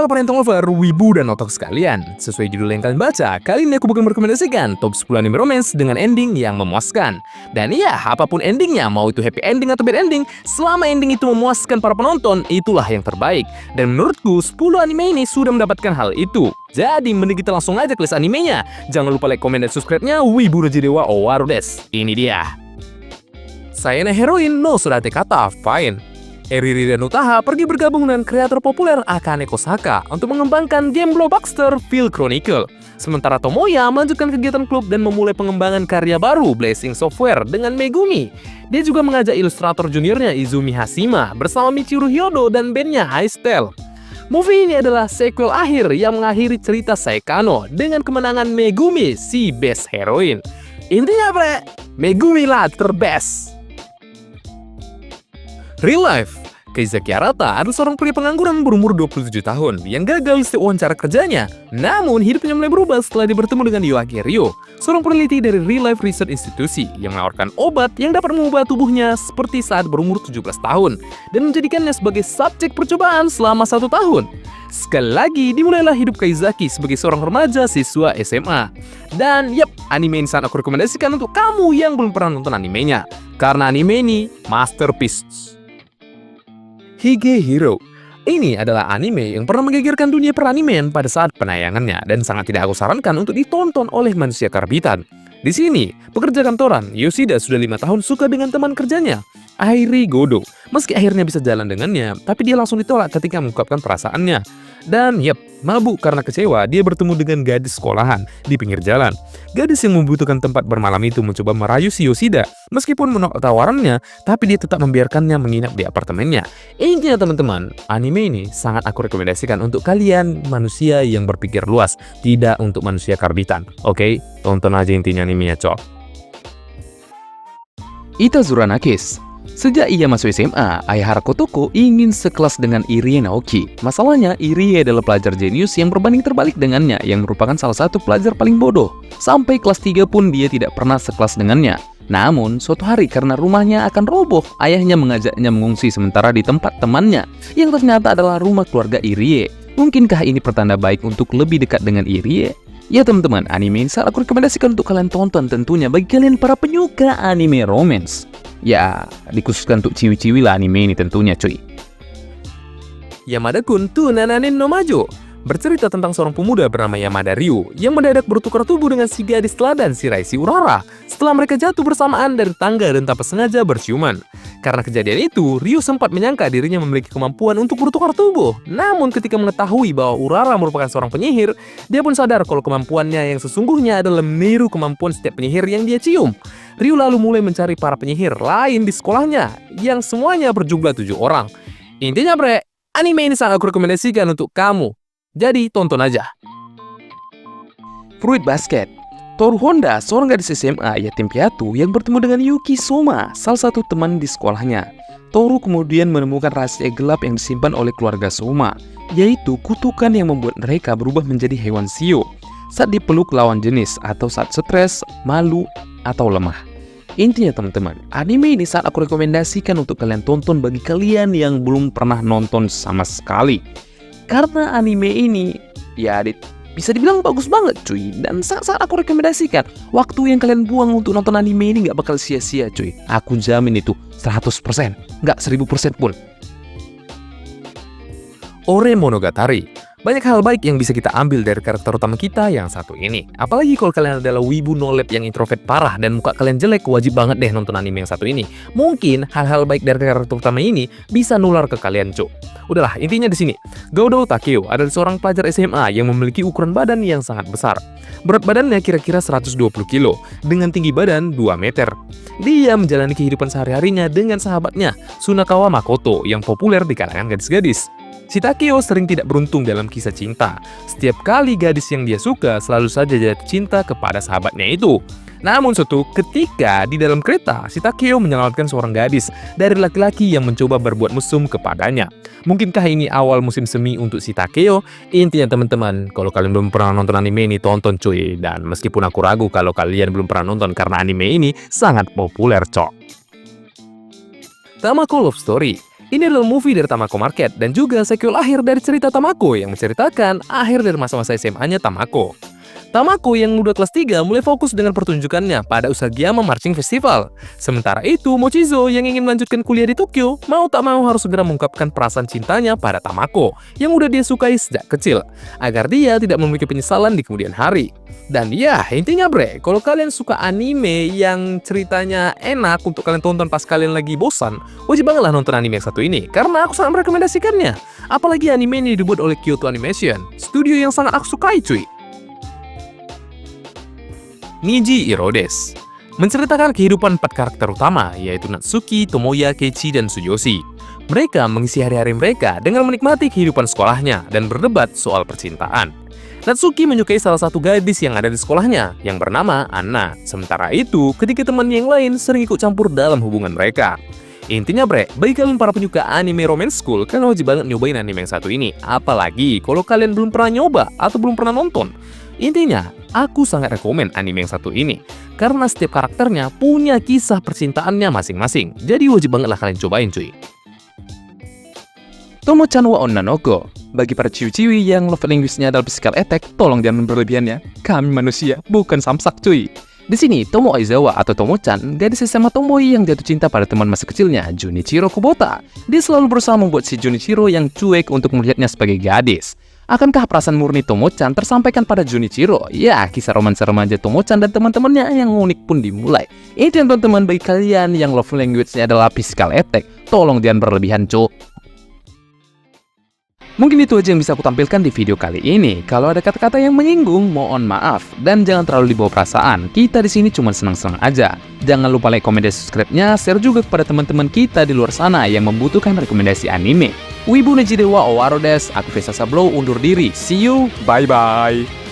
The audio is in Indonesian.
Halo parental lover, wibu dan otak sekalian. Sesuai judul yang kalian baca, kali ini aku bakal merekomendasikan top 10 anime romance dengan ending yang memuaskan. Dan iya, apapun endingnya, mau itu happy ending atau bad ending, selama ending itu memuaskan para penonton, itulah yang terbaik. Dan menurutku, 10 anime ini sudah mendapatkan hal itu. Jadi, mending kita langsung aja ke list animenya. Jangan lupa like, komen, dan subscribe-nya Wibu Roji Dewa Owaru des. Ini dia. Sayane Heroine no Surate Kata Fine. Eriri dan Utaha pergi bergabung dengan kreator populer Akane Kosaka untuk mengembangkan game blockbuster Field Chronicle. Sementara Tomoya melanjutkan kegiatan klub dan memulai pengembangan karya baru Blazing Software dengan Megumi. Dia juga mengajak ilustrator juniornya Izumi Hashima bersama Michiru Hyodo dan bandnya High Style. Movie ini adalah sequel akhir yang mengakhiri cerita Saekano dengan kemenangan Megumi si best heroine. Intinya bre, Megumi lah terbest. Real life, Keizaki Arata adalah seorang pria pengangguran berumur 27 tahun yang gagal di wawancara kerjanya. Namun, hidupnya mulai berubah setelah dia bertemu dengan Yoaki Ryo, seorang peneliti dari Real Life Research Institute yang menawarkan obat yang dapat mengubah tubuhnya seperti saat berumur 17 tahun dan menjadikannya sebagai subjek percobaan selama 1 tahun. Sekali lagi, dimulailah hidup Keizaki sebagai seorang remaja siswa SMA. Dan yap, anime ini sangat aku rekomendasikan untuk kamu yang belum pernah nonton animenya. Karena anime ini masterpiece. Hige Hero. Ini adalah anime yang pernah menggegerkan dunia peranimean pada saat penayangannya dan sangat tidak aku sarankan untuk ditonton oleh manusia karbitan. Di sini, pekerja kantoran Yoshida sudah 5 tahun suka dengan teman kerjanya, Airi Godo. Meski akhirnya bisa jalan dengannya, tapi dia langsung ditolak ketika mengungkapkan perasaannya. Dan yap, mabuk karena kecewa, dia bertemu dengan gadis sekolahan di pinggir jalan. Gadis yang membutuhkan tempat bermalam itu mencoba merayu si Yoshida. Meskipun menolak tawarannya, tapi dia tetap membiarkannya menginap di apartemennya. Intinya teman-teman, anime ini sangat aku rekomendasikan untuk kalian manusia yang berpikir luas, tidak untuk manusia karbitan. Oke? Tonton aja intinya animenya, cok. Itazura Nakis. Sejak ia masuk SMA, Ayahara Kotoko ingin sekelas dengan Irie Naoki. Masalahnya, Irie adalah pelajar jenius yang berbanding terbalik dengannya, yang merupakan salah satu pelajar paling bodoh. Sampai kelas 3 pun dia tidak pernah sekelas dengannya. Namun, suatu hari karena rumahnya akan roboh, ayahnya mengajaknya mengungsi sementara di tempat temannya, yang ternyata adalah rumah keluarga Irie. Mungkinkah ini pertanda baik untuk lebih dekat dengan Irie? Ya teman-teman, anime ini sangat aku rekomendasikan untuk kalian tonton tentunya bagi kalian para penyuka anime romance. Ya, dikhususkan untuk ciwi-ciwi lah anime ini tentunya cuy. Yamada-kun tu Nananin no Majo bercerita tentang seorang pemuda bernama Yamada Ryu yang mendadak bertukar tubuh dengan si gadis teladan Shiraishi Urara setelah mereka jatuh bersamaan dari tangga dan tanpa sengaja berciuman. Karena kejadian itu, Ryu sempat menyangka dirinya memiliki kemampuan untuk bertukar tubuh. Namun ketika mengetahui bahwa Urara merupakan seorang penyihir, dia pun sadar kalau kemampuannya yang sesungguhnya adalah meniru kemampuan setiap penyihir yang dia cium. Ryu lalu mulai mencari para penyihir lain di sekolahnya, yang semuanya berjumlah 7 orang. Intinya bre, anime ini sangat aku rekomendasikan untuk kamu. Jadi tonton aja. Fruit Basket. Toru Honda, seorang gadis SMA yatim piatu yang bertemu dengan Yuki Soma, salah satu teman di sekolahnya. Toru kemudian menemukan rahasia gelap yang disimpan oleh keluarga Soma, yaitu kutukan yang membuat mereka berubah menjadi hewan shio saat dipeluk lawan jenis atau saat stres, malu, atau lemah. Intinya teman-teman, anime ini sangat aku rekomendasikan untuk kalian tonton bagi kalian yang belum pernah nonton sama sekali. Karena anime ini, ya bisa dibilang bagus banget cuy. Dan sangat-sangat aku rekomendasikan. Waktu yang kalian buang untuk nonton anime ini gak bakal sia-sia cuy. Aku jamin itu 100%, gak 1000% pun. Ore Monogatari. Banyak hal baik yang bisa kita ambil dari karakter utama kita yang satu ini. Apalagi kalau kalian adalah wibu nolep yang introvert parah dan muka kalian jelek, wajib banget deh nonton anime yang satu ini. Mungkin hal-hal baik dari karakter utama ini bisa nular ke kalian cuk. Udahlah, intinya di sini. Godo Takeo adalah seorang pelajar SMA yang memiliki ukuran badan yang sangat besar. Berat badannya kira-kira 120 kilo dengan tinggi badan 2 meter. Dia menjalani kehidupan sehari-harinya dengan sahabatnya, Sunakawa Makoto, yang populer di kalangan gadis-gadis. Si Takeo sering tidak beruntung dalam kisah cinta. Setiap kali gadis yang dia suka selalu saja jatuh cinta kepada sahabatnya itu. Namun suatu ketika di dalam kereta, si Takeo menyelamatkan seorang gadis dari laki-laki yang mencoba berbuat mesum kepadanya. Mungkinkah ini awal musim semi untuk si Takeo? Intinya teman-teman, kalau kalian belum pernah nonton anime ini, tonton cuy. Dan meskipun aku ragu kalau kalian belum pernah nonton karena anime ini sangat populer cok. Tamako Love Story. Ini adalah movie dari Tamako Market dan juga sequel akhir dari cerita Tamako yang menceritakan akhir dari masa-masa SMA-nya Tamako. Tamako yang udah kelas 3 mulai fokus dengan pertunjukannya pada Usagiyama Marching Festival. Sementara itu, Mochizo yang ingin melanjutkan kuliah di Tokyo, mau tak mau harus segera mengungkapkan perasaan cintanya pada Tamako yang udah dia sukai sejak kecil, agar dia tidak memiliki penyesalan di kemudian hari. Dan ya, intinya bre, kalau kalian suka anime yang ceritanya enak untuk kalian tonton pas kalian lagi bosan, wajib banget lah nonton anime yang satu ini, karena aku sangat merekomendasikannya. Apalagi anime ini dibuat oleh Kyoto Animation, studio yang sangat aku sukai cuy. Niji Irodes menceritakan kehidupan 4 karakter utama, yaitu Natsuki, Tomoya, Keiichi, dan Tsuyoshi. Mereka mengisi hari-hari mereka dengan menikmati kehidupan sekolahnya dan berdebat soal percintaan. Natsuki menyukai salah satu gadis yang ada di sekolahnya, yang bernama Anna. Sementara itu, ketika temannya yang lain sering ikut campur dalam hubungan mereka. Intinya bre, bagi kalian para penyuka anime romance school, kalian wajib banget nyobain anime yang satu ini. Apalagi kalau kalian belum pernah nyoba atau belum pernah nonton. Intinya, aku sangat rekomen anime yang satu ini, karena setiap karakternya punya kisah percintaannya masing-masing. Jadi wajib banget lah kalian cobain cuy. Tomo-chan wa onna no ko. Bagi para ciwi-ciwi yang love language-nya adalah physical attack, tolong jangan berlebihan ya. Kami manusia, bukan samsak cuy. Di sini, Tomo Aizawa atau Tomo-chan, gadis SMA tomboy yang jatuh cinta pada teman masa kecilnya, Junichiro Kubota. Dia selalu berusaha membuat si Junichiro yang cuek untuk melihatnya sebagai gadis. Akankah perasaan murni Tomo-chan tersampaikan pada Junichiro? Ya, kisah romansa remaja Tomo-chan dan teman-temannya yang unik pun dimulai. Ini teman-teman bagi kalian yang love language-nya adalah physical attack, tolong jangan berlebihan cuk. Mungkin itu aja yang bisa aku tampilkan di video kali ini. Kalau ada kata-kata yang menyinggung, mohon maaf. Dan jangan terlalu dibawa perasaan, kita di sini cuma senang-senang aja. Jangan lupa like, komen, dan subscribe-nya, share juga kepada teman-teman kita di luar sana yang membutuhkan rekomendasi anime. Wibu Neji Dewa Owaro des, aku Vesa Sablow undur diri. See you, bye-bye.